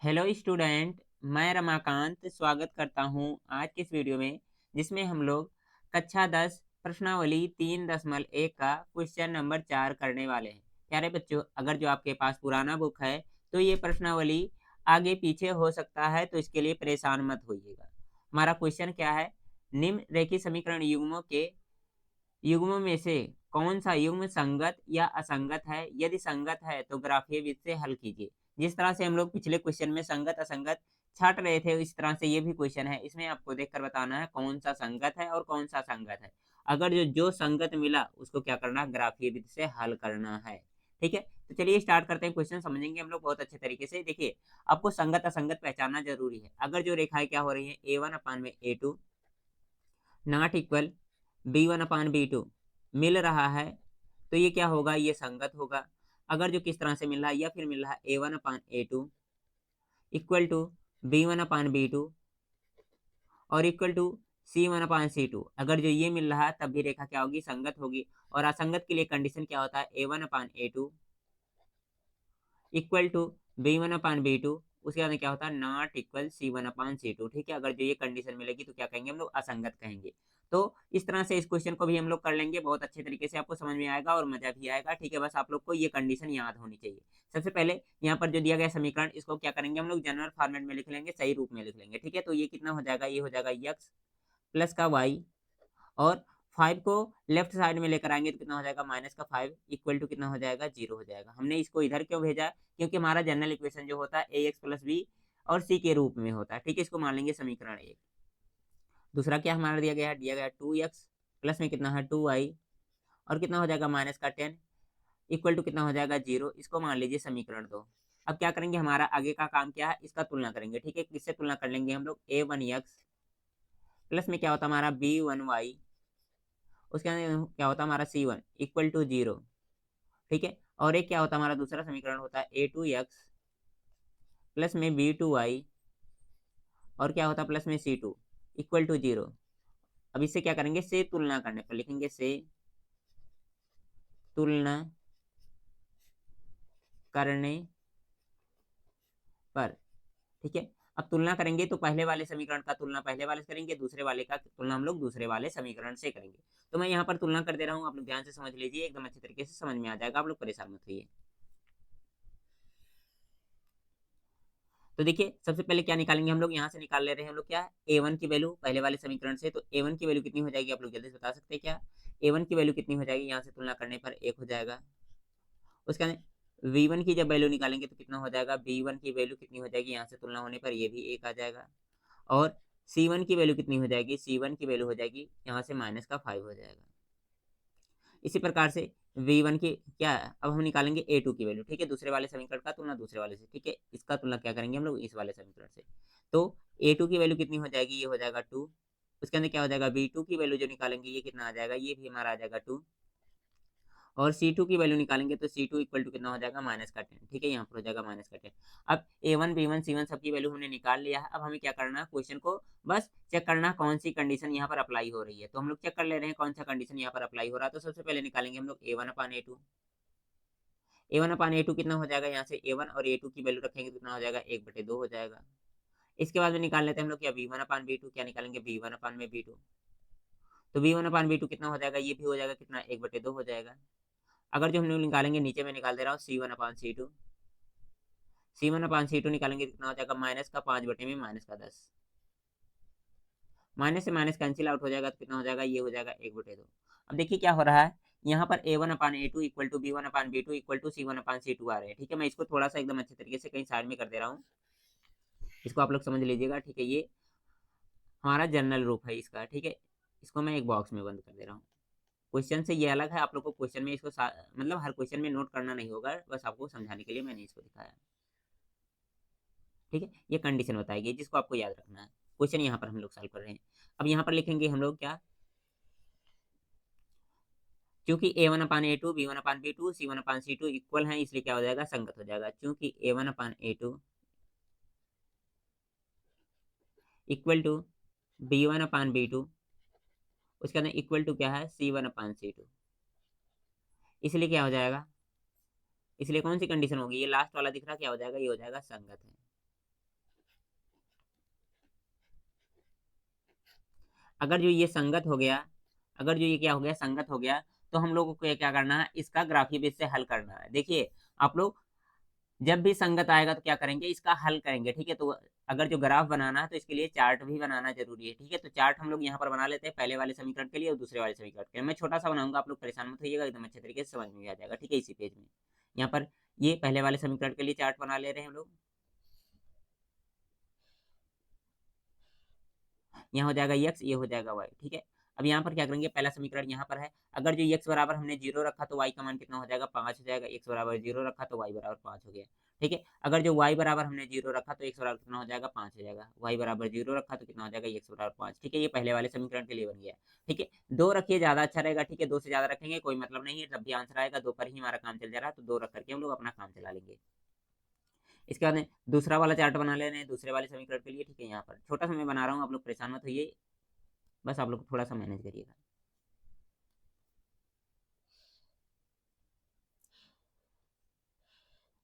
Hello student. मैं रमाकांत स्वागत करता हूं आज के इस वीडियो में, जिसमें हम लोग कक्षा 10 प्रश्नावली 3.1 का क्वेश्चन नंबर 4 करने वाले हैं। प्यारे बच्चों, अगर जो आपके पास पुराना बुक है तो ये प्रश्नावली आगे पीछे हो सकता है, तो इसके लिए परेशान मत होइएगा। हमारा क्वेश्चन क्या है? निम्न रेखीय समीकरण युग्मों के युग्मों में से कौन सा युग्म संगत या असंगत है? यदि संगत है तो ग्राफीय विधि से हल कीजिए। जिस तरह से हम लोग पिछले क्वेश्चन में संगत असंगत छाट रहे थे, इस तरह से ये भी क्वेश्चन है। इसमें आपको देखकर बताना है कौन सा संगत है और कौन सा असंगत है। अगर जो जो संगत मिला उसको क्या करना है? ग्राफीय विधि से हल करना है। ठीक है, तो चलिए स्टार्ट करते हैं। क्वेश्चन समझेंगे हम लोग बहुत अच्छे तरीके से। देखिए, आपको संगत असंगत पहचानना जरूरी है। अगर जो रेखाएं क्या हो रही है, A1/A2 नॉट इक्वल B1/B2 मिल रहा है, तो ये क्या होगा? ये संगत होगा। अगर जो किस तरह से मिल रहा है, या फिर मिल रहा है A1/A2 इक्वल टू B1/B2 और इक्वल टू C1/C2, अगर जो ये मिल रहा है तब भी रेखा क्या होगी? संगत होगी। और असंगत के लिए कंडीशन क्या होता है? A1/A2 इक्वल टू B1/B2, उसके बाद में क्या होता है? Not equal C1/C2। ठीक है, अगर जो ये कंडीशन मिलेगी तो क्या कहेंगे हम लोग? असंगत कहेंगे। तो इस तरह से इस क्वेश्चन को भी हम लोग कर लेंगे, बहुत अच्छे तरीके से आपको समझ में आएगा और मजा भी आएगा। ठीक है, बस आप लोग को ये कंडीशन याद होनी चाहिए। सबसे पहले यहाँ पर जो दिया गया समीकरण, इसको क्या करेंगे हम लोग? जनरल फॉर्मेट में लिख लेंगे, सही रूप में लिख लेंगे। ठीक है, तो ये कितना हो जाएगा? ये हो जाएगा x प्लस का y, और 5 को लेफ्ट साइड में लेकर आएंगे तो कितना हो जाएगा? माइनस का 5 इक्वल टू कितना हो जाएगा? 0 हो जाएगा। हमने इसको इधर क्यों भेजा? क्योंकि हमारा जनरल इक्वेशन जो होता है ax प्लस बी और c के रूप में होता है। ठीक है, इसको मान लेंगे समीकरण 1। दूसरा क्या हमारा दिया गया है? दिया गया है 2x प्लस में कितना है? 2y, और कितना हो जाएगा? माइनस का 10 इक्वल टू कितना हो जाएगा? 0। इसको मान लीजिए समीकरण 2। अब क्या करेंगे? हमारा आगे का काम क्या है? इसका तुलना करेंगे। ठीक है, किससे तुलना कर लेंगे हम लोग? a1x प्लस में क्या होता है हमारा? b1y, उसके अंदर क्या होता है हमारा? C1 equal to 0। ठीक है, और एक क्या होता है हमारा? दूसरा समीकरण होता है A2x प्लस में B2y, और क्या होता है? प्लस में C2 इक्वल टू 0। अब इससे क्या करेंगे? से तुलना करने पर लिखेंगे, से तुलना करने पर। ठीक है, अब तुलना करेंगे तो पहले वाले समीकरण का तुलना पहले वाले से करेंगे, दूसरे वाले का तुलना हम लोग दूसरे वाले समीकरण से करेंगे। तो मैं यहाँ पर तुलना कर दे रहा हूँ, आप लोग ध्यान से समझ लीजिए, एकदम अच्छे तरीके से समझ में आ जाएगा, आप लोग परेशान मत होइए। तो देखिए, सबसे पहले क्या निकालेंगे हम लोग? यहाँ से निकाल ले रहे हैं हम लोग क्या? A1 की वैल्यू पहले वाले समीकरण से। तो A1 की वैल्यू कितनी हो जाएगी? आप लोग जल्दी से बता सकते हैं क्या? A1 की वैल्यू कितनी हो जाएगी? यहाँ से तुलना करने पर 1 हो जाएगा। उसके बाद V1 की जब वैल्यू निकालेंगे तो कितना हो जाएगा? B1 की वैल्यू कितनी हो जाएगी? यहाँ से तुलना होने पर ये भी 1 आ जाएगा। और C1 की वैल्यू कितनी हो जाएगी? C1 की वैल्यू हो जाएगी यहाँ से माइनस का 5 हो जाएगा। इसी प्रकार से V1 की क्या है? अब हम निकालेंगे A2 की वैल्यू। ठीक है, दूसरे वाले समीकरण का तुलना दूसरे वाले से। ठीक है, इसका तुलना क्या करेंगे हम लोग? इस वाले समीकरण से। तो A2 की वैल्यू कितनी हो जाएगी? ये हो जाएगा 2। उसके अंदर क्या हो जाएगा? B2 की वैल्यू जो निकालेंगे ये कितना आ जाएगा? ये भी हमारा आ जाएगा 2। और C2 की वैल्यू निकालेंगे तो C2 इक्वल टू कितना हो जाएगा? माइनस का 10। ठीक है, यहाँ पर हो जाएगा माइनस का 10। अब A1 B1 C1 सबकी वैल्यू हमने निकाल लिया है। अब हमें क्या करना है? क्वेश्चन को बस चेक करना कौन सी कंडीशन यहाँ पर अप्लाई हो रही है। तो हम लोग चेक कर ले रहे हैं कौन सा कंडीशन यहाँ पर अप्लाई हो रहा है। तो सबसे पहले निकालेंगे हम लोग A1/A2। A1/A2 कितना हो जाएगा? यहाँ से A1 और A2 की वैल्यू रखेंगे तो कितना हो जाएगा? 1/2 हो जाएगा। इसके बाद में निकाल लेते हैं हम लोग क्या? B1/B2। क्या निकालेंगे? B1/B2। तो B1/B2 कितना हो जाएगा? ये भी हो जाएगा कितना? 1/2 हो जाएगा। अगर जो हम लोग निकालेंगे, नीचे में निकाल दे रहा हूँ, C1/C2। C1/C2 निकालेंगे कितना हो जाएगा? माइनस का 5 बटे में माइनस का 10। माइनस से माइनस कैंसिल आउट हो जाएगा तो कितना हो जाएगा? ये हो जाएगा 1/2। अब देखिए क्या हो रहा है यहाँ पर? A1/A2 equal to B1/B2 equal to C1/C2 आ रहे हैं। ठीक है, मैं इसको थोड़ा सा एकदम अच्छे तरीके से कहीं साइड में कर दे रहा हूँ, इसको आप लोग समझ लीजिएगा। ठीक है, ये हमारा जनरल रूप है इसका। ठीक है, इसको मैं एक बॉक्स में बंद कर दे रहा हूँ। क्वेश्चन से ये अलग है, आप लोग को क्वेश्चन में इसको मतलब हर क्वेश्चन में नोट करना नहीं होगा, बस आपको समझाने के लिए मैंने इसको दिखाया। ठीक है, ये कंडीशन बताएगी जिसको आपको याद रखना है। क्वेश्चन यहाँ पर हम लोग सॉल्व कर रहे हैं। अब यहाँ पर लिखेंगे हम लोग क्या? क्योंकि A1/A2 B1/B2 C1/C2 इक्वल है, इसलिए क्या हो जाएगा? संगत हो जाएगा। क्योंकि A1/A2 इक्वल टू B1/B2, उसके अंदर इक्वल टू क्या है? C1/C2, इसलिए क्या हो जाएगा? इसलिए कौन सी कंडीशन होगी? ये लास्ट वाला दिख रहा क्या हो जाएगा? ये हो जाएगा संगत है। अगर जो ये संगत हो गया, अगर जो ये क्या हो गया, संगत हो गया, तो हम लोगों को क्या करना है, इसका ग्राफीय बेस से हल करना है। देखिए आप लोग जब भी संगत आएगा तो क्या करेंगे, इसका हल करेंगे, ठीक है। तो अगर जो ग्राफ बनाना है तो इसके लिए चार्ट भी बनाना जरूरी है, ठीक है। तो चार्ट हम लोग यहाँ पर बना लेते हैं, पहले वाले समीकरण के लिए और दूसरे वाले समीकरण के लिए। मैं छोटा सा बनाऊंगा, आप लोग परेशान मत होइएगा, एकदम अच्छे तरीके से समझ में आ जाएगा, ठीक है। इसी पेज में यहाँ पर ये पहले वाले समीकरण के लिए चार्ट बना ले रहे हैं हम लोग। यहाँ हो जाएगा x, ये हो जाएगा y, ठीक है। अब यहाँ पर क्या करेंगे, पहला समीकरण यहाँ पर है, अगर जो x बराबर हमने 0 रखा तो y का मान कितना हो जाएगा, 5 हो जाएगा। x बराबर 0 रखा तो y बराबर 5 हो गया, ठीक है। अगर जो y बराबर हमने 0 रखा तो x बराबर कितना हो जाएगा, 5 हो जाएगा। y बराबर 0 रखा तो कितना हो जाएगा, x बराबर 5, ठीक है। ये पहले वाले समीकरण के लिए बन गया, ठीक है। 2 रखिए, ज्यादा अच्छा रहेगा, ठीक है। 2 से ज्यादा रखेंगे कोई मतलब नहीं है, जब भी आंसर आएगा 2 पर ही हमारा काम चल जा रहा है, तो 2 रख करके हम लोग अपना काम चला लेंगे। इसके बाद में दूसरा वाला चार्ट बना ले रहे हैं दूसरे वाले समीकरण के लिए, ठीक है। यहाँ पर छोटा सा मैं बना रहा हूँ, आप लोग परेशान मत होइए, बस आप लोग थोड़ा सा मैनेज करिएगा।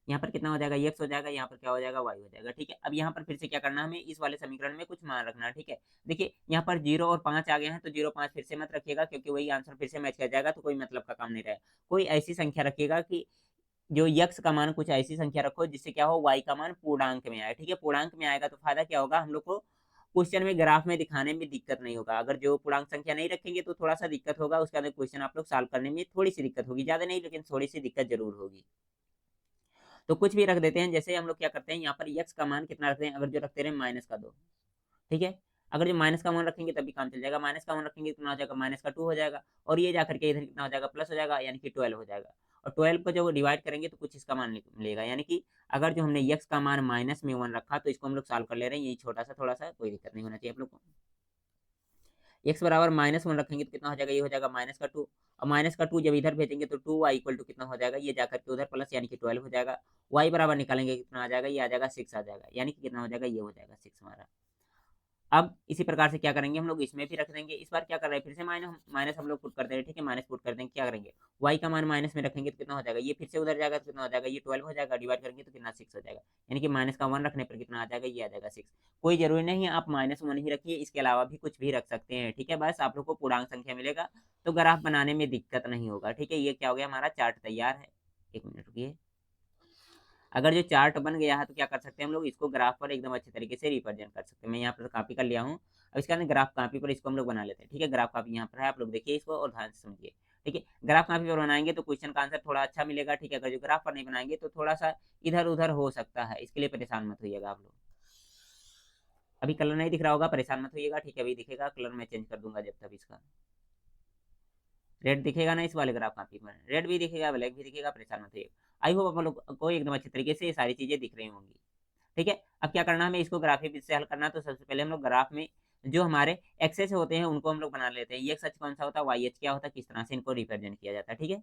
यहाँ पर कितना हो जाएगा, x हो जाएगा, यहाँ पर क्या हो जाएगा, y हो जाएगा, ठीक है। अब यहाँ पर फिर से क्या करना है, हमें इस वाले समीकरण में कुछ मान रखना है, ठीक है। देखिए यहाँ पर 0 और 5 आ गए हैं, तो 0 5 फिर से मत रखिएगा, क्योंकि वही आंसर फिर से मैच कर जाएगा, तो कोई मतलब का काम नहीं रहेगा। कोई ऐसी संख्या रखिएगा कि जो यक्स का मान, कुछ ऐसी संख्या रखो जिससे क्या हो, वाई का मान पूर्णांक में आए, ठीक है। पूर्णांक में आएगा तो फायदा क्या होगा, हम लोग को क्वेश्चन में ग्राफ में दिखाने में दिक्कत नहीं होगा। अगर जो पूर्णांक संख्या नहीं रखेंगे तो थोड़ा सा दिक्कत होगा, उसके बाद क्वेश्चन आप लोग सॉल्व करने में थोड़ी सी दिक्कत होगी, ज्यादा नहीं लेकिन थोड़ी सी दिक्कत जरूर होगी। तो कुछ भी रख देते हैं, जैसे हम लोग क्या करते हैं, यहाँ पर यक्स का मान कितना रखते हैं, अगर जो रखते रहे -2, ठीक है। अगर जो माइनस का मान रखेंगे तब भी काम चल जाएगा, माइनस का मान रखेंगे कितना हो जाएगा, -2 हो जाएगा, और ये जाकर के इधर कितना हो जाएगा, प्लस हो जाएगा, यानी कि 12 हो जाएगा। और 12 को जब डिवाइड करेंगे तो कुछ इसका मान मिलेगा, यानी कि अगर जो हमने यक्स का मान -1 रखा तो इसको हम लोग सॉल्व कर ले रहे हैं, यही छोटा सा थोड़ा सा, कोई दिक्कत नहीं होना चाहिए आप लोग को। एक्स बराबर -1 रखेंगे तो कितना हो जाएगा, ये हो जाएगा -2, और -2 जब इधर भेजेंगे तो 2y इक्वल टू कितना हो जाएगा, ये जाकर के उधर प्लस, यानी कि 12 हो जाएगा। y बराबर निकालेंगे कितना आ जाएगा, ये आ जाएगा 6 आ जाएगा, यानी कि कितना हो जाएगा, ये हो जाएगा 6 हमारा। अब इसी प्रकार से क्या करेंगे, हम लोग इसमें भी रख देंगे। इस बार क्या कर रहे हैं, फिर से माइनस माइनस हम लोग पुट कर दे रहे हैं, ठीक है। माइनस पुट कर देंगे, क्या करेंगे, y का मान माइनस में रखेंगे तो कितना हो जाएगा, ये फिर से उधर जाएगा तो कितना हो जाएगा, ये 12 हो जाएगा, डिवाइड करेंगे तो कितना 6 हो जाएगा, यानी कि माइनस का 1 रखने पर कितना आ जाएगा, ये आ जाएगा 6। कोई जरूरी नहीं है आप -1 ही रखिए, इसके अलावा भी कुछ भी रख सकते हैं, ठीक है। बस आप लोग को पूर्णांक संख्या मिलेगा तो ग्राफ बनाने में दिक्कत नहीं होगा, ठीक है। ये क्या हो गया, हमारा चार्ट तैयार है। एक मिनट रुकिए। अगर जो चार्ट बन गया है तो क्या कर सकते हैं हम लोग, इसको ग्राफ पर एकदम अच्छे तरीके से रिप्रेजेंट कर सकते हैं। मैं यहाँ पर कॉपी कर लिया हूँ। अब इसके बाद ग्राफ कॉपी पर इसको हम लोग बना लेते हैं, ठीक है। ग्राफ कॉपी यहाँ पर है, आप लोग देखिए इसको और ध्यान से समझिए, ठीक है। ग्राफ कॉपी पर बनाएंगे तो क्वेश्चन का आंसर थोड़ा अच्छा मिलेगा, ठीक है। अगर जो ग्राफ पर नहीं बनाएंगे तो थोड़ा सा इधर उधर हो सकता है, इसके लिए परेशान मत होइएगा आप लोग। अभी कलर नहीं दिख रहा होगा, परेशान मत होइएगा, ठीक है। अभी दिखेगा, कलर मैं चेंज कर दूंगा जब तक इसका। रेड दिखेगा ना इस वाले ग्राफ कॉपी पर, रेड भी दिखेगा, ब्लैक भी दिखेगा, परेशान मत होइएगा। आई होप आप लोग को एकदम अच्छे तरीके से ये सारी चीजें दिख रही होंगी, ठीक है। अब क्या करना है, हमें इसको ग्राफिक से हल करना है, तो सबसे पहले हम लोग ग्राफ में जो हमारे एक्सेस होते हैं उनको हम लोग बना लेते हैं। ये एक्स अक्ष कौन सा होता है, वाई अक्ष क्या होता है, किस तरह से इनको रिप्रेजेंट किया जाता है, ठीक है।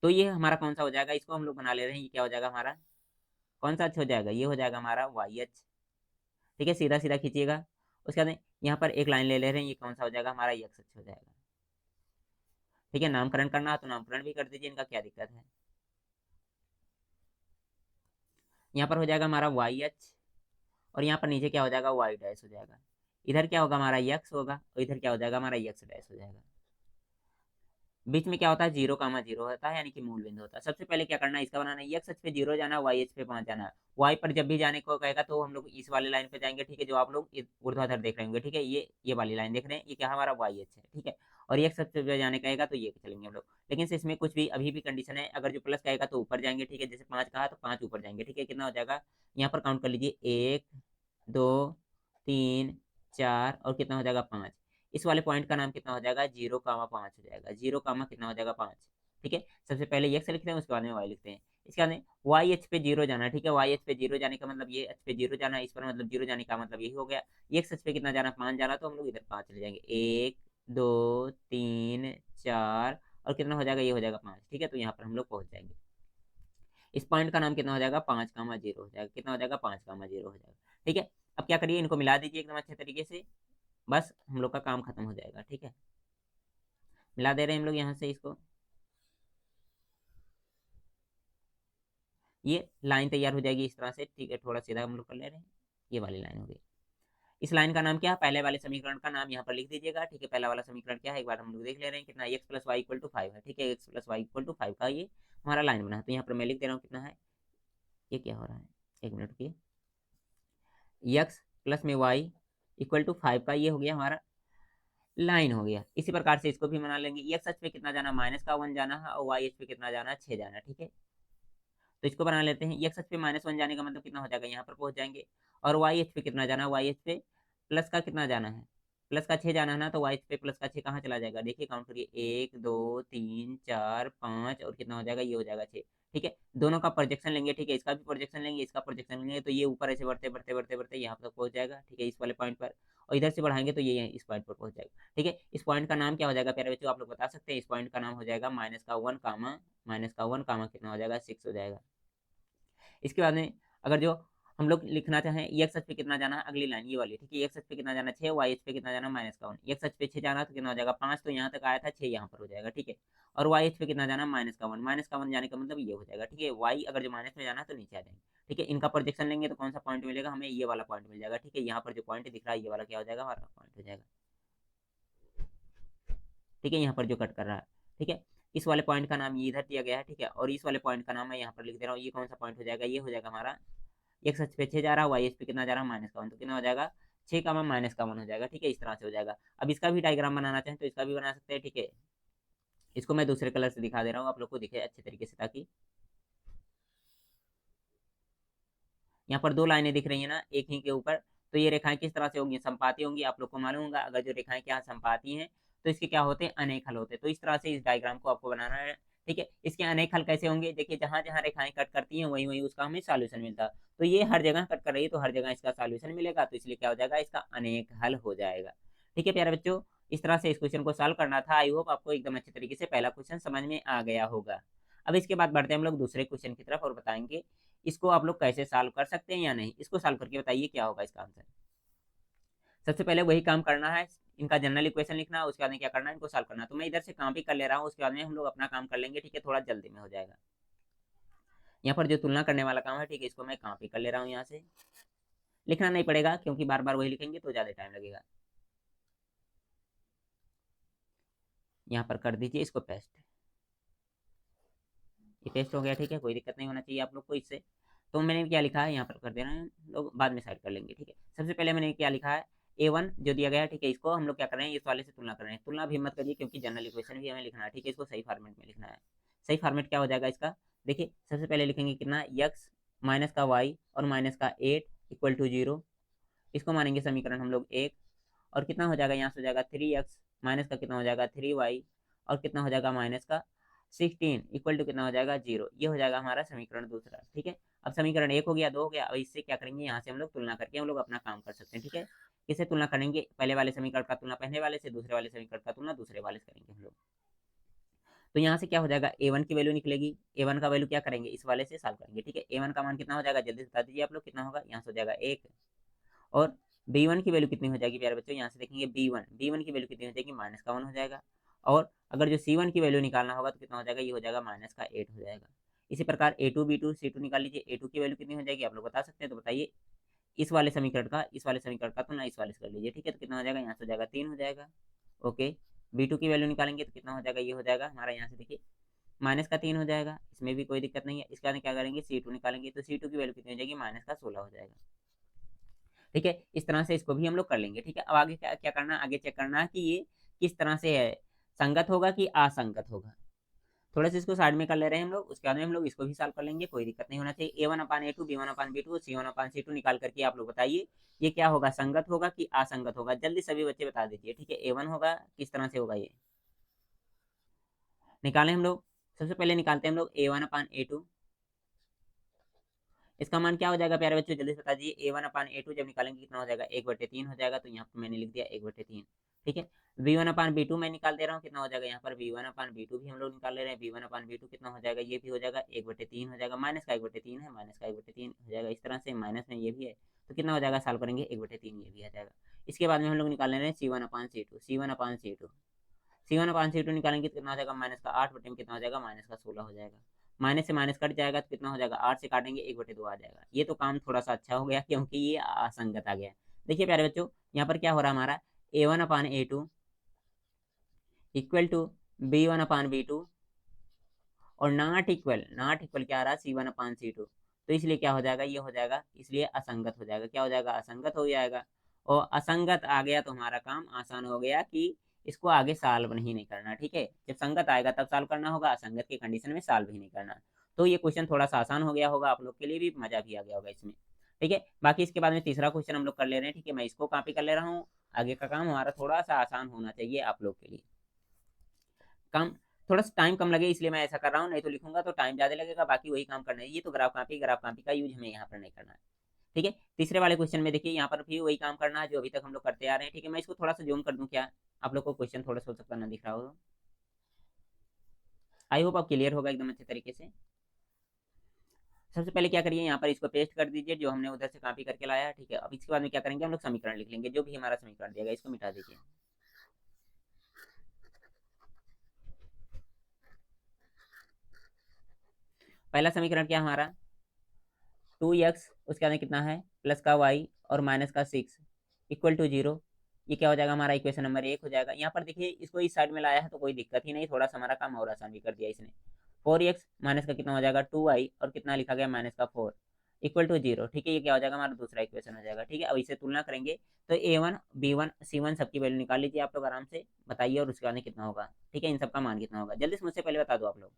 तो ये हमारा कौन सा हो जाएगा, इसको हम लोग बना ले रहे हैं, ये क्या हो जाएगा हमारा, कौन सा अक्ष हो जाएगा, ये हो जाएगा हमारा वाई अक्ष, ठीक है। सीधा सीधा खींचिएगा। उसके बाद यहाँ पर एक लाइन ले ले रहे हैं, ये कौन सा हो जाएगा, हमारा एक्स अक्ष हो जाएगा, ठीक है। नामकरण करना है तो नामकरण भी कर दीजिए, इनका क्या दिक्कत है। यहाँ पर हो जाएगा हमारा वाई अक्ष, और यहाँ पर नीचे क्या हो जाएगा, वाई डैश हो जाएगा। इधर क्या होगा, हमारा यक्स होगा, और इधर क्या हो जाएगा, हमारा यक्स डैश हो जाएगा। बीच में क्या होता है, 0,0 होता है, यानी कि मूल बिंदु होता है। सबसे पहले क्या करना है, इसका बनाना है, एक्स अक्ष पे 0 जाना, वाई अक्ष पे 5 जाना। वाई पर जब भी जाने को कहेगा तो हम लोग इस वाले लाइन पे जाएंगे, ठीक है। जो आप लोग ऊर्ध्वाधर देख रहे होंगे, ठीक है। ये वाली लाइन देख रहे हैं, ये क्या हमारा वाई अक्ष है, ठीक है। और एक्स अक्ष पे जाने कहेगा तो ये चलेंगे हम लोग, लेकिन से इसमें कुछ भी अभी भी कंडीशन है। अगर जो प्लस कहेगा तो ऊपर जाएंगे, ठीक है। जैसे 5 कहा तो 5 ऊपर जाएंगे, ठीक है। कितना हो जाएगा, यहाँ पर काउंट कर लीजिए, 1 2 3 4, और कितना हो जाएगा, 5। इस वाले पॉइंट का नाम कितना हो जाएगा, 0,5 हो जाएगा। 0, कितना हो जाएगा, 5, ठीक है। सबसे पहले एक्स लिखते हैं, उसके बाद में वाई लिखते हैं। इसके बाद वाई एच पे 0 जाना, ठीक है। वाई एच पे 0 जाने का मतलब, ये एच पे 0 जाना, इस पर मतलब 0 जाने का मतलब यही हो गया। एक्स एच पे कितना जाना, 5 जाना, तो हम लोग इधर 5 चले जाएंगे, 1 2 3 4, और कितना हो जाएगा, ये हो जाएगा 5, ठीक है। तो यहाँ पर हम लोग पहुंच जाएंगे। इस पॉइंट का नाम कितना हो जाएगा, 5,0 हो जाएगा। कितना हो जाएगा, 5,0 हो जाएगा, ठीक है। अब क्या करिए, इनको मिला दीजिए एकदम अच्छे तरीके से, बस हम लोग का काम खत्म हो जाएगा, ठीक है। मिला दे रहे हैं हम लोग यहाँ से इसको, ये लाइन तैयार हो जाएगी इस तरह से, ठीक है। थोड़ा सीधा हम लोग कर ले रहे हैं, ये वाली लाइन हो गई। इस लाइन का नाम क्या है, पहले वाले समीकरण का नाम यहाँ पर लिख दीजिएगा। ठीक है, पहला वाला समीकरण क्या है एक बार हम लोग देख ले रहे हैं, कितना x plus y equal to 5 है। ठीक है, x plus y equal to 5 का ये हमारा लाइन बना है। तो यहाँ पर मैं लिख दे रहा हूँ कितना है, ये क्या हो रहा है, एक मिनट की, x प्लस में y इक्वल टू 5 का ये हो गया हमारा लाइन हो गया। इसी प्रकार से इसको भी बना लेंगे, x अक्ष पे कितना जाना, -1 जाना है, और y अक्ष पे कितना जाना, 6 जाना। ठीक है, तो इसको बना लेते हैं। x अक्ष पे -1 जाने का मतलब कितना हो जाएगा, यहाँ पर पहुंच जाएंगे। और y अक्ष पे कितना जाना, y अक्ष पे प्लस का कितना जाना है, प्लस का 6 जाना है ना, तो y अक्ष पे प्लस का 6 कहाँ चला जाएगा, देखिए काउंट करिए, 1 2 3 4 5 और कितना हो जाएगा, ये हो जाएगा 6। ठीक है, दोनों का प्रोजेक्शन लेंगे। ठीक है, इसका भी प्रोजेक्शन लेंगे, इसका प्रोजेक्शन लेंगे, तो ये ऊपर ऐसे बढ़ते बढ़ते बढ़ते बढ़ते यहाँ तक पहुंच जाएगा। ठीक है, इस वाले पॉइंट पर, और इधर से बढ़ाएंगे तो ये इस पॉइंट पर पहुंच जाएगा। ठीक है, इस पॉइंट का नाम क्या हो जाएगा प्यारे बच्चों, आप लोग बता सकते हैं। इस पॉइंट का नाम हो जाएगा -1 कितना हो जाएगा, 6 हो जाएगा। इसके बाद में अगर जो हम लोग लिखना चाहें, x अक्ष पे कितना जाना है, अगली लाइन ये वाली। ठीक है, x अक्ष पे कितना जाना 6, y अक्ष पे कितना जाना -1, x अक्ष पे 6 जाना तो कितना हो जाएगा 5, तो यहाँ तक आया था 6 यहाँ पर हो जाएगा। ठीक है, और y अक्ष पे कितना जाना -1 जाने का मतलब ये हो जाएगा। ठीक है, y अगर जो माइनस में जाना है तो नीचे आ जाएंगे। ठीक है, इनका प्रोजेक्शन लेंगे तो कौन सा पॉइंट मिलेगा हमें, ये वाला पॉइंट मिल जाएगा। ठीक है, यहाँ पर जो पॉइंट दिख रहा है ये वाला क्या हो जाएगा, हमारा पॉइंट हो जाएगा। ठीक है, यहाँ पर जो कट कर रहा है। ठीक है, इस वाले पॉइंट का नाम ये इधर दिया गया है। ठीक है, और इस वाले पॉइंट का नाम मैं यहाँ पर लिख दे रहा हूँ, ये कौन सा पॉइंट हो जाएगा, ये हो जाएगा हमारा x अक्ष पे 6 जा रहा है, y अक्ष पे कितना जा रहा है -1, तो कितना हो जाएगा 6 का मान -1 हो जाएगा। ठीक है, इस तरह से हो जाएगा। अब इसका भी डायग्राम बनाना चाहें तो इसका भी बना सकते हैं। ठीक है, इसको मैं दूसरे कलर से दिखा दे रहा हूँ आप लोग को दिखे अच्छे तरीके से, ताकि यहाँ पर दो लाइनें दिख रही है ना एक ही के ऊपर, तो ये रेखाएं किस तरह से होंगी, संपाती होंगी। आप लोग को मालूम होगा, अगर जो रेखाएं क्या संपाती हैं तो इसके क्या होते हैं, अनेक हल होते हैं। तो इस तरह से इस डायग्राम को आपको बनाना है। ठीक है, इसके अनेक हल कैसे होंगे, देखिए जहां जहां रेखाएं कट करती हैं वहीं वहीं उसका हमें सॉल्यूशन मिलता है। तो ये हर जगह कट कर रही है तो हर जगह इसका सॉल्यूशन मिलेगा, तो इसलिए क्या हो जाएगा, इसका अनेक हल हो जाएगा। ठीक है प्यारे बच्चों, इस तरह से इस क्वेश्चन को सॉल्व करना था। आई होप आपको एकदम अच्छे तरीके से पहला क्वेश्चन समझ में आ गया होगा। अब इसके बाद बढ़ते हैं हम लोग दूसरे क्वेश्चन की तरफ और बताएंगे इसको आप लोग कैसे सॉल्व कर सकते हैं या नहीं। इसको सॉल्व करके बताइए क्या होगा इसका आंसर। सबसे पहले वही काम करना है, इनका जनरल इक्वेशन लिखना, उसके बाद में क्या करना है, इनको सॉल्व करना। तो मैं इधर से काम भी कर ले रहा हूँ, उसके बाद में हम लोग अपना काम कर लेंगे। ठीक है, थोड़ा जल्दी में हो जाएगा। यहाँ पर जो तुलना करने वाला काम है, ठीक है, इसको मैं कॉपी कर ले रहा हूँ, यहाँ से लिखना नहीं पड़ेगा क्योंकि बार बार वही लिखेंगे तो ज्यादा टाइम लगेगा। यहाँ पर कर दीजिए इसको पेस्ट, ये पेस्ट हो गया। ठीक है, कोई दिक्कत नहीं होना चाहिए आप लोग को इससे। तो मैंने क्या लिखा है यहाँ पर कर देना है, लोग बाद में साइड कर लेंगे। ठीक है, सबसे पहले मैंने क्या लिखा है, A1 जो दिया गया है। ठीक है, इसको हम लोग क्या कर रहे हैं, इस वाले से तुलना कर रहे हैं। तुलना भी मत करिए क्योंकि जनरल इक्वेशन भी हमें लिखना है। ठीक है, इसको सही फॉर्मेट में लिखना है। सही फॉर्मेट क्या हो जाएगा इसका, देखिए सबसे पहले लिखेंगे कितना, x माइनस का y और माइनस का 8 इक्वल टू 0, इसको मानेंगे समीकरण हम लोग 1। और कितना हो जाएगा, यहाँ से हो जाएगा 3x माइनस का कितना हो जाएगा 3y, और कितना हो जाएगा माइनस का 16 इक्वल टू कितना हो जाएगा 0। ये हो जाएगा हमारा समीकरण दूसरा। ठीक है, अब समीकरण 1 हो गया, 2 हो गया। अब इससे क्या करेंगे, यहाँ से हम लोग तुलना करके हम लोग अपना काम कर सकते हैं। ठीक है, किससे तुलना करेंगे, पहले वाले समीकरण का तुलना पहले वाले से, दूसरे वाले समीकरण का तुलना दूसरे वाले से करेंगे हम लोग। तो यहाँ से क्या हो जाएगा, A1 की वैल्यू निकलेगी। A1 का वैल्यू क्या करेंगे, इस वाले से सॉल्व करेंगे। ठीक है, A1 का मान कितना हो जाएगा, जल्दी से बता दीजिए आप लोग, कितना होगा, यहाँ से हो जाएगा 1। और B1 की वैल्यू कितनी हो जाएगी प्यारे बच्चों, यहाँ से देखेंगे B1 की वैल्यू कितनी हो जाएगी, -1 हो जाएगा। और अगर जो C1 की वैल्यू निकालना होगा तो कितना हो जाएगा, ये हो जाएगा -8 हो जाएगा। इसी प्रकार A2 B2 C2 निकाल लीजिए। A2 की वैल्यू कितनी हो जाएगी आप लोग बता सकते हैं, तो बताइए। इस वाले समीकरण का तो ना इस वाले से कर लीजिए। ठीक है, तो कितना हो जाएगा, यहाँ से हो जाएगा 3 हो जाएगा। ओके, B2 की वैल्यू निकालेंगे तो कितना हो जाएगा, ये हो जाएगा हमारा, यहाँ से देखिए माइनस का 3 हो जाएगा, इसमें भी कोई दिक्कत नहीं है। इसके बाद क्या करेंगे, C2 निकालेंगे तो C2 की वैल्यू कितनी हो जाएगी, -16 हो जाएगा। ठीक है, इस तरह से इसको भी हम लोग कर लेंगे। ठीक है, अब आगे क्या क्या करना है, आगे चेक करना है कि ये किस तरह से है, संगत होगा कि असंगत होगा। थोड़ा सा इसको साइड में कर ले रहे हैं हम लोग, उसके बाद में हम लोग इसको भी सॉल्व कर लेंगे, कोई दिक्कत नहीं होना चाहिए। A1/A2 B1/B2 C1/C2 निकाल करके आप लोग बताइए ये क्या होगा, संगत होगा कि असंगत होगा, जल्दी सभी बच्चे बता दीजिए। ठीक है, A1 होगा, किस तरह से होगा ये निकालें हम लोग। सबसे पहले निकालते हैं हम लोग A1/A2, इसका मान क्या हो जाएगा प्यारे बच्चों, जल्दी से बता दीजिए। A1/A2 जब निकालेंगे कितना हो जाएगा, 1/3 हो जाएगा, तो यहाँ पर मैंने लिख दिया 1/3। ठीक है, B1/B2 मैं निकाल दे रहा हूँ, कितना हो जाएगा यहाँ पर B1/B2 भी हम लोग निकाल ले रहे हैं। B1/B2 कितना हो जाएगा, ये भी हो जाएगा 1/3 हो जाएगा, माइनस का 1/3 है, माइनस का 1/3 हो जाएगा। इस तरह से माइनस में ये भी है, तो कितना हो जाएगा, सॉल्व करेंगे 1/3 ये भी आ जाएगा। इसके बाद में हम लोग निकाल ले रहे हैं C1/C2 निकालेंगे तो कितना हो जाएगा, माइनस का 8 बटे में कितना हो जाएगा, माइनस का 16 हो जाएगा। माइनस से माइनस कट जाएगा तो कितना हो जाएगा, 8 से काटेंगे 1/2 आ जाएगा। ये तो काम थोड़ा सा अच्छा हो गया क्योंकि ये असंगत आ गया। देखिए प्यारे बच्चों, यहाँ पर क्या हो रहा है हमारा, A1/A2 इक्वल टू B1/B2 और नॉट इक्वल क्या आ रहा है, C1/C2। तो इसलिए क्या हो जाएगा, ये हो जाएगा, इसलिए असंगत हो जाएगा। क्या हो जाएगा, असंगत हो जाएगा। और असंगत आ गया तो हमारा काम आसान हो गया कि इसको आगे सॉल्व नहीं करना। ठीक है, जब संगत आएगा तब सॉल्व करना होगा, असंगत की कंडीशन में सॉल्व ही नहीं करना। तो ये क्वेश्चन थोड़ा सा आसान हो गया होगा, आप लोग के लिए भी मजा भी आ गया होगा इसमें। ठीक है, बाकी इसके बाद में तीसरा क्वेश्चन हम लोग कर ले रहे हैं। ठीक है, मैं इसको कॉपी कर ले रहा हूँ। आगे का काम हमारा थोड़ा सा आसान होना चाहिए आप लोग के लिए। काम थोड़ा सा टाइम कम लगे इसलिए मैं ऐसा कर रहा हूँ, नहीं तो लिखूंगा तो टाइम ज्यादा लगेगा। बाकी वही काम करना है, ये तो ग्राफ कॉपी का यूज हमें यहाँ पर नहीं करना है। ठीक है, तीसरे वाले क्वेश्चन में देखिए, यहाँ पर भी वही काम करना है जो अभी तक हम लोग करते आ रहे हैं। ठीक है, मैं इसको थोड़ा सा जूम कर दूं, क्या आप लोग को क्वेश्चन थोड़ा सा हो सकता ना दिख रहा हो। आई होप आप क्लियर होगा एकदम अच्छे तरीके से। सबसे पहले क्या करिए, यहाँ पर इसको पेस्ट कर दीजिए जो हमने उधर से कॉपी करके लाया है। ठीक है, अब इसके बाद में क्या करेंगे, हम लोग समीकरण लिख लेंगे, जो भी हमारा समीकरण दिएगा इसको मिटा दीजिए। पहला समीकरण क्या हमारा, 2x उसके बाद में कितना है, प्लस का y और माइनस का 6 इक्वल टू 0। ये क्या हो जाएगा, हमारा इक्वेशन नंबर 1 हो जाएगा। यहाँ पर देखिए, इसको इस साइड में लाया है तो कोई दिक्कत ही नहीं, थोड़ा सा हमारा काम और आसान भी कर दिया इसने। 4x माइनस का कितना हो जाएगा, 2y और कितना लिखा गया, माइनस का 4 इक्वल टू 0। ठीक है, ये क्या हो जाएगा, हमारा दूसरा इक्वेशन हो जाएगा। ठीक है, अब इसे तुलना करेंगे तो A1 B1 C1 सबकी वैल्यू निकाल लीजिए आप लोग आराम से, बताइए और उसके बाद में कितना होगा। ठीक है, इन सबका मान कितना होगा, जल्दी से मुझसे पहले बता दो आप लोग।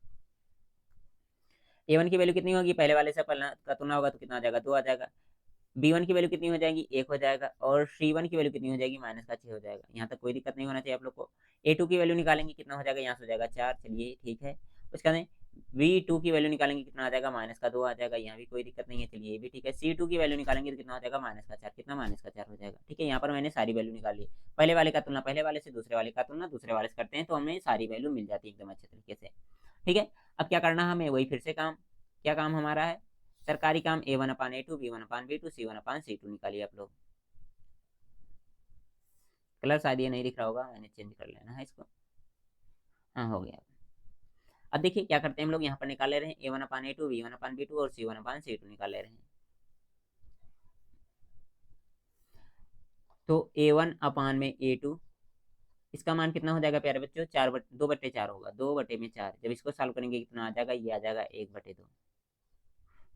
A1 की वैल्यू कितनी होगी, पहले वाले से पहला का तुलना होगा तो कितना आ जाएगा, 2 आ जाएगा। B1 की वैल्यू कितनी हो जाएगी, 1 हो जाएगा। और C1 की वैल्यू कितनी हो जाएगी, माइनस का 6 हो जाएगा। यहाँ तक कोई दिक्कत नहीं होना चाहिए आप लोग को। A2 की वैल्यू निकालेंगे कितना हो जाएगा, यहाँ से हो जाएगा 4, चलिए ठीक है। उसके बाद V2 की वैल्यू निकालेंगे कितना आ जाएगा, माइनस का 2 आ जाएगा, यहाँ भी कोई दिक्कत नहीं है, चलिए ये भी ठीक है। C2 की वैल्यू निकालेंगे तो कितना हो जाएगा, माइनस का 4, कितना माइनस का 4 हो जाएगा। ठीक है, यहाँ पर मैंने सारी वैल्यू निकाली। पहले वाले का तुलना पहले वाले से, दूसरे वाले का तुलना दूसरे वाले से करते हैं तो हमें सारी वैल्यू मिल जाती है एकदम अच्छे तरीके से। ठीक है, अब क्या करना है हमें, वही फिर से काम, क्या काम हमारा है, सरकारी काम, A1/A2 B1/B2 C1/C2 निकालिए आप लोग। कलर शायद ये नहीं दिख रहा होगा, मैंने चेंज कर लेना है इसको। हाँ, हो गया। अब देखिए क्या करते हैं हम लोग, यहाँ पर निकाल ले रहे हैं A1/A2 B1/B2 और C1/C2 निकाल ले रहे हैं। तो A1/A2 इसका मान कितना हो जाएगा प्यारे बच्चों, 2/4 होगा, 2/4। जब इसको सॉल्व करेंगे कितना आ जाएगा, ये आ जाएगा 1/2।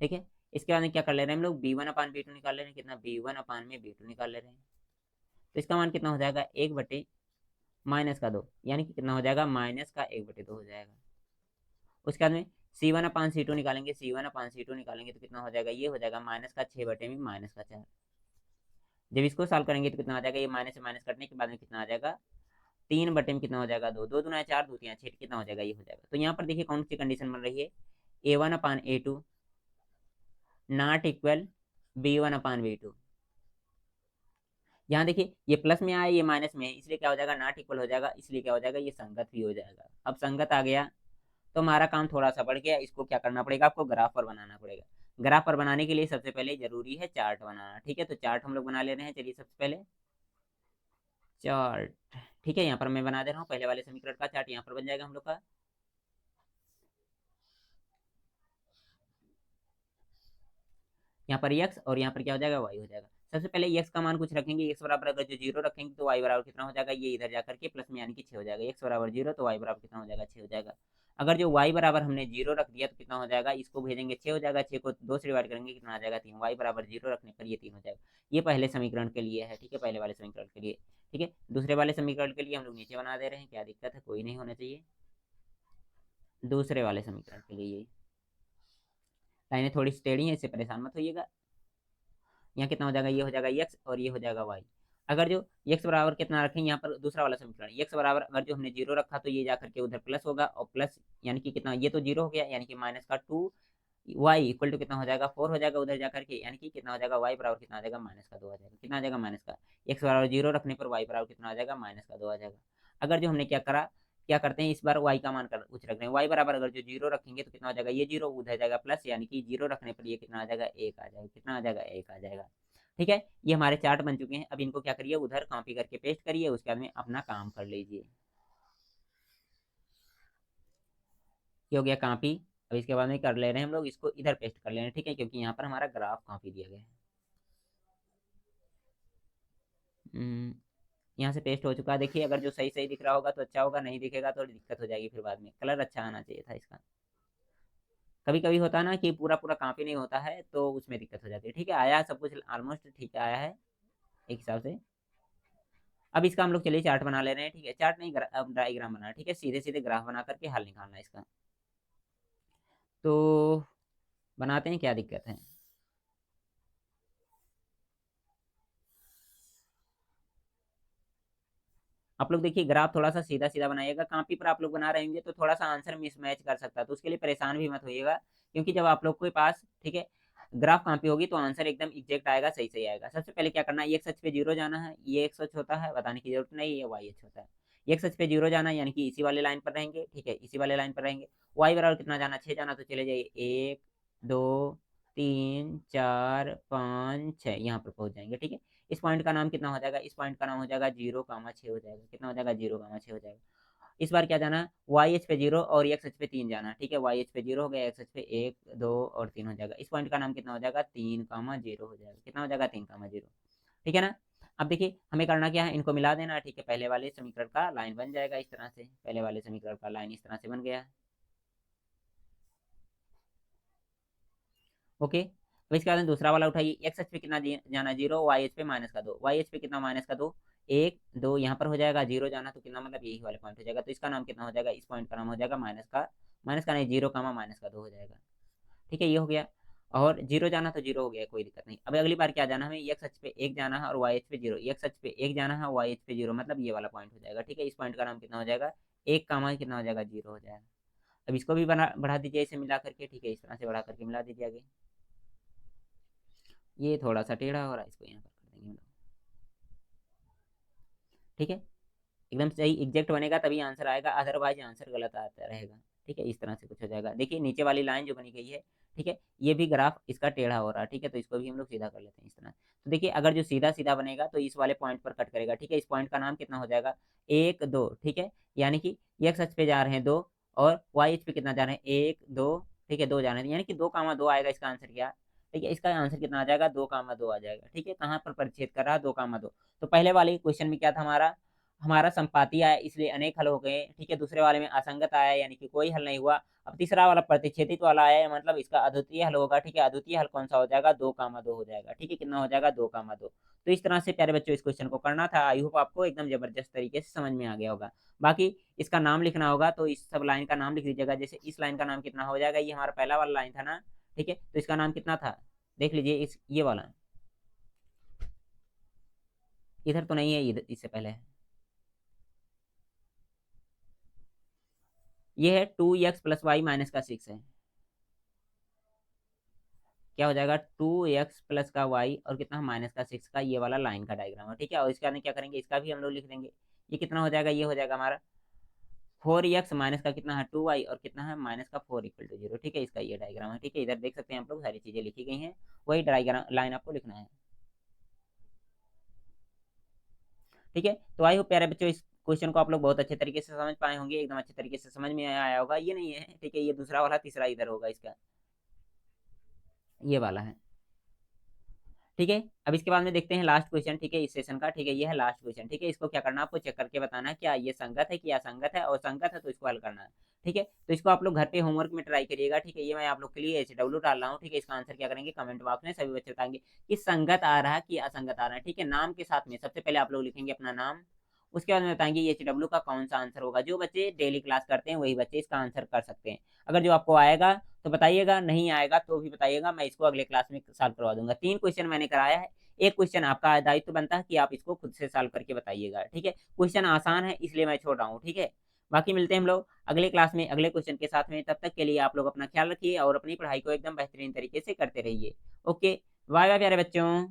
ठीक है, इसके बाद में क्या कर ले रहे हैं हम लोग, B1/B2 निकाल ले रहे हैं, कितना B1/B2 निकाल ले रहे हैं। तो इसका मान कितना हो जाएगा, 1/-2, यानी कि कितना हो जाएगा, माइनस का 1/2 हो जाएगा। उसके बाद में C1/C2 निकालेंगे, C1/C2 निकालेंगे तो कितना हो जाएगा, ये हो जाएगा माइनस का 6/-4। जब इसको सॉल्व करेंगे तो कितना आ जाएगा, ये माइनस से माइनस कटने के बाद में कितना आ जाएगा, 3/में कितना हो जाएगा, 2, 2×4 2×6 कितना हो जाएगा, ये हो जाएगा। तो यहाँ पर देखिए कौन सी कंडीशन बन रही है, A1/A2 नॉट इक्वल B1/B2। यहाँ देखिए ये प्लस में आया, ये माइनस में है, इसलिए क्या हो जाएगा, नॉट इक्वल हो जाएगा, इसलिए क्या हो जाएगा, ये संगत भी हो जाएगा। अब संगत आ गया तो हमारा काम थोड़ा सा बढ़ गया। इसको क्या करना पड़ेगा, आपको ग्राफ पर बनाना पड़ेगा। ग्राफ पर बनाने के लिए सबसे पहले जरूरी है चार्ट बनाना। ठीक है, तो चार्ट हम लोग बना ले रहे हैं, चलिए सबसे पहले चार्ट। ठीक है, यहाँ पर मैं बना दे रहा हूँ, पहले वाले समीकरण का चार्ट यहाँ पर बन जाएगा हम लोग का। यहाँ पर x और यहाँ पर क्या हो जाएगा, y हो जाएगा। सबसे पहले x का मान कुछ रखेंगे, x बराबर अगर जो 0 रखेंगे तो y बराबर कितना हो जाएगा, ये इधर जाकर के प्लस में यानी कि 6 हो जाएगा। x बराबर 0 तो y बराबर कितना हो जाएगा, 6 हो जाएगा। अगर जो y बराबर हमने 0 रख दिया तो कितना हो जाएगा, इसको भेजेंगे 6 हो जाएगा, 6 को 2 से डिवाइड करेंगे कितना आ जाएगा, 3। y बराबर 0 रखने पर ये 3 हो जाएगा। ये पहले समीकरण के लिए है। ठीक है, पहले वाले समीकरण के लिए। ठीक है, दूसरे वाले समीकरण के लिए हम लोग नीचे बना दे रहे हैं, क्या दिक्कत है, कोई नहीं होना चाहिए। दूसरे वाले समीकरण के लिए ये लाइनें थोड़ी सी टेढ़ी है, इससे परेशान मत होइएगा। यहाँ कितना हो जाएगा, ये हो जाएगा x और ये हो जाएगा y। अगर जो x बराबर कितना रखेंगे, यहाँ पर दूसरा वाला समीकरण x बराबर अगर जो हमने 0 रखा तो ये जाकर के उधर प्लस होगा, और प्लस यानी कि कितना, ये तो 0 हो गया, यानी कि माइनस का 2y इक्वल टू कितना हो जाएगा, 4 हो जाएगा उधर जाकर के, यानी कि कितना हो जाएगा, y बराबर कितना आ जाएगा, माइनस का 2 आ जाएगा। कितना आ जाएगा, माइनस का। x बराबर 0 रखने पर y बराबर कितना आ जाएगा, माइनस का 2 आ जाएगा। अगर जो हमने क्या करा, क्या करते हैं, इस बार y का मान कर कुछ रख रहे हैं, y बराबर अगर जो 0 रखेंगे तो कितना हो जाएगा, ये 0 उधर जाएगा प्लस, यानी कि 0 रखने पर ये कितना आ जाएगा, 1 आ जाएगा। कितना आ जाएगा, 1 आ जाएगा। ठीक है, ये हमारे चार्ट बन चुके हैं। अब इनको क्या करिए, उधर कॉपी करके पेस्ट करिए, उसके बाद में अपना काम कर लीजिए। ये हो गया कॉपी। अब इसके बाद में कर ले रहे हैं हम लोग, इसको इधर पेस्ट कर ले रहे हैं। ठीक है, क्योंकि यहाँ पर हमारा ग्राफ कॉपी दिया गया है। यहाँ से पेस्ट हो चुका है। देखिए अगर जो सही सही दिख रहा होगा तो अच्छा होगा, नहीं दिखेगा तो दिक्कत हो जाएगी फिर बाद में। कलर अच्छा आना चाहिए था इसका। कभी कभी होता है ना कि पूरा पूरा कॉपी नहीं होता है तो उसमें दिक्कत हो जाती है। ठीक है, आया सब कुछ ऑलमोस्ट ठीक आया है एक हिसाब से। अब इसका हम लोग चलिए चार्ट बना ले रहे हैं। ठीक है, चार्ट नहीं अब डायग्राम बना है। ठीक है, सीधे सीधे ग्राफ बना करके हल निकालना है इसका। तो बनाते हैं, क्या दिक्कत है। आप लोग देखिए ग्राफ थोड़ा सा सीधा सीधा बनाइएगा। कॉपी पर आप लोग बना रहे होंगे तो थोड़ा सा आंसर मिसमैच कर सकता है, तो उसके लिए परेशान भी मत होइएगा। क्योंकि जब आप लोग के पास ठीक है ग्राफ कॉपी होगी तो आंसर एकदम एग्जैक्ट आएगा, सही सही आएगा। सबसे पहले क्या करना है, एक सच पे जीरो जाना है। ये एक सच होता है, बताने की जरूरत नहीं, ये वाई एच होता है। एक सच पे जीरो जाना है यानी कि इसी वाले लाइन पर रहेंगे। ठीक है, इसी वाले लाइन पर रहेंगे। वाई बराबर कितना जाना, 6 जाना, तो चले जाइए 1 2 3 4 5 6, यहाँ पर पहुंच जाएंगे। ठीक है, इस पॉइंट का नाम कितना हो जाएगा, इस पॉइंट का नाम हो जाएगा 0, 6 हो जाएगा। कितना हो जाएगा, 0, 6 हो जाएगा। इस बार क्या जाना है, वाई एच पे 0 और एक्स एच पे 3 जाना। ठीक है, वाई एच पे 0 हो गया, एक्स एच पे 1 2 और 3 हो जाएगा। इस पॉइंट का नाम कितना हो जाएगा, 3, 0 हो जाएगा। कितना हो जाएगा, 3, 0। ठीक है ना। अब देखिए हमें करना क्या है, इनको मिला देना है। ठीक है, पहले वाले समीकरण का लाइन बन जाएगा इस तरह से। पहले वाले समीकरण का लाइन इस तरह से बन गया। ओके, तो इसके बाद में दूसरा वाला उठाइए। एक्स एच पे कितना जाना, 0, वाई एच पे -2। वाई एच पे कितना, -2, 1 2 यहाँ पर हो जाएगा। 0 जाना तो कितना, मतलब यही वाले पॉइंट हो जाएगा। तो इसका नाम कितना हो जाएगा, इस पॉइंट का नाम हो जाएगा माइनस का नहीं, 0, -2 हो जाएगा। ठीक है, ये हो गया। और 0 जाना तो 0 हो गया, कोई दिक्कत नहीं। अब अगली बार क्या जाना, हमें एक्स एच पे 1 जाना है और वाई एच पे 0। एक्स एच पे 1 जाना है, वाई एच पे 0, मतलब ये वाला पॉइंट हो जाएगा। ठीक है, इस पॉइंट का नाम कितना हो जाएगा, 1, कितना हो जाएगा, 0 हो जाएगा। अब इसको भी बढ़ा दीजिए इसे मिला करके। ठीक है, इस तरह से बढ़ा करके मिला दीजिए आगे। ये थोड़ा सा टेढ़ा हो रहा है, इसको यहाँ पर कर देंगे हम लोग। ठीक है, एकदम सही एग्जैक्ट बनेगा तभी आंसर आएगा, अदरवाइज आंसर गलत आता रहेगा। ठीक है, इस तरह से कुछ हो जाएगा। देखिए नीचे वाली लाइन जो बनी गई है, ठीक है, ये भी ग्राफ इसका टेढ़ा हो रहा है। ठीक है, तो इसको भी हम लोग सीधा कर लेते हैं इस तरह। तो देखिए अगर जो सीधा सीधा बनेगा तो इस वाले पॉइंट पर कट करेगा। ठीक है, इस पॉइंट का नाम कितना हो जाएगा, 1 2। ठीक है, यानी कि एक्स अक्ष पे जा रहे हैं 2 और वाई अक्ष पे कितना जा रहे हैं, 1 2। ठीक है, 2 जा रहे हैं, यानी कि 2, 2 आएगा इसका आंसर। क्या, ठीक है, इसका आंसर कितना आ जाएगा, 2, 2 आ जाएगा। ठीक है, कहाँ पर परिच्छेद कर रहा है, 2, 2। तो पहले वाले क्वेश्चन में क्या था, हमारा हमारा संपाती आया इसलिए अनेक हल हो गए। ठीक है, दूसरे वाले में असंगत आया यानी कि कोई हल नहीं हुआ। अब तीसरा वाला प्रतिच्छेदित वाला आया, मतलब इसका अद्वितीय हल होगा। ठीक है, अद्वितीय हल कौन सा हो जाएगा, 2, 2 हो जाएगा। ठीक है, कितना हो जाएगा, 2, 2। तो इस तरह से प्यारे बच्चों इस क्वेश्चन को करना था। आई होप आपको एकदम जबरदस्त तरीके से समझ में आ गया होगा। बाकी इसका नाम लिखना होगा तो इस सब लाइन का नाम लिख दीजिएगा। जैसे इस लाइन का नाम कितना हो जाएगा, ये हमारा पहला वाला लाइन था ना। ठीक है, तो इसका नाम कितना था, देख लीजिए। इस ये वाला इधर तो नहीं है, इधर इससे पहले है। ये है 2x + y - 6 है। क्या हो जाएगा, 2x + y और कितना, -6 का ये वाला लाइन का डायग्राम है। ठीक है, और इसके बाद क्या करेंगे, इसका भी हम लोग लिख देंगे। ये कितना हो जाएगा, ये हो जाएगा हमारा 4x माइनस का कितना है 2y और कितना है -4 = 0। ठीक है, इसका ये डायग्राम है। ठीक है, इधर देख सकते हैं आप लोग सारी चीजें लिखी गई हैं, वही डायग्राम लाइन आपको लिखना है। ठीक है, तो आई होप प्यारे बच्चों इस क्वेश्चन को आप लोग बहुत अच्छे तरीके से समझ पाए होंगे, एकदम अच्छे तरीके से समझ में आया होगा। ये नहीं है, ठीक है, ये दूसरा वाला तीसरा इधर होगा इसका, ये वाला है। ठीक है, अब इसके बाद में देखते हैं लास्ट क्वेश्चन। ठीक है, इस सेशन का। ठीक है, ये है लास्ट क्वेश्चन। ठीक है, इसको क्या करना है, आपको चेक करके बताना है क्या ये संगत है कि असंगत है, और संगत है तो इसको हल करना है। ठीक है, तो इसको आप लोग घर पे होमवर्क में ट्राई करिएगा। ठीक है, ये मैं आप लोग के लिए HW डाल रहा हूँ। ठीक है, इसका आंसर क्या करेंगे, कमेंट बॉक्स में सभी बच्चे बताएंगे कि संगत आ रहा है कि असंगत आ रहा है। ठीक है, नाम के साथ में सबसे पहले आप लोग लिखेंगे अपना नाम, उसके बाद में बताएंगे HW का कौन सा आंसर होगा। जो बच्चे डेली क्लास करते हैं वही बच्चे इसका आंसर कर सकते हैं। अगर जो आपको आएगा तो बताइएगा, नहीं आएगा तो भी बताइएगा, मैं इसको अगले क्लास में सॉल्व करवा दूंगा। 3 क्वेश्चन मैंने कराया है, एक क्वेश्चन आपका दायित्व बनता है कि आप इसको खुद से सॉल्व करके बताइएगा। ठीक है, क्वेश्चन आसान है इसलिए मैं छोड़ रहा हूँ। ठीक है, बाकी मिलते हैं हम लोग अगले क्लास में अगले क्वेश्चन के साथ में। तब तक के लिए आप लोग अपना ख्याल रखिए और अपनी पढ़ाई को एकदम बेहतरीन तरीके से करते रहिए। ओके, बाय बाय प्यारे बच्चों।